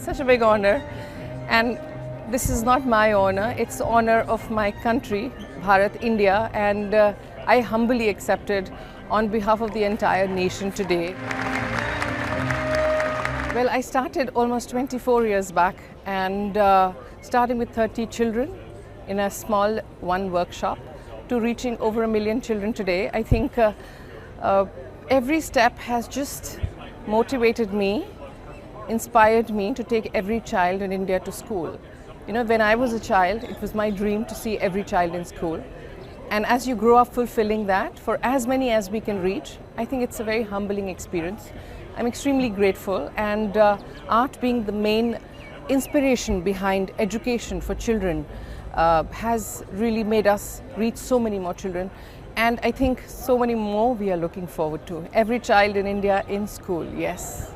such a big honor. And this is not my honor, it's the honor of my country, Bharat, India, and I humbly accept it on behalf of the entire nation today. Well, I started almost 24 years back, and starting with 30 children in a small one workshop to reaching over 1 million children today. I think every step has just motivated me, inspired me to take every child in India to school. You know, when I was a child, it was my dream to see every child in school. And as you grow up fulfilling that, for as many as we can reach, I think it's a very humbling experience. I'm extremely grateful, and art being the main inspiration behind education for children has really made us reach so many more children. And I think so many more we are looking forward to. Every child in India in school, yes.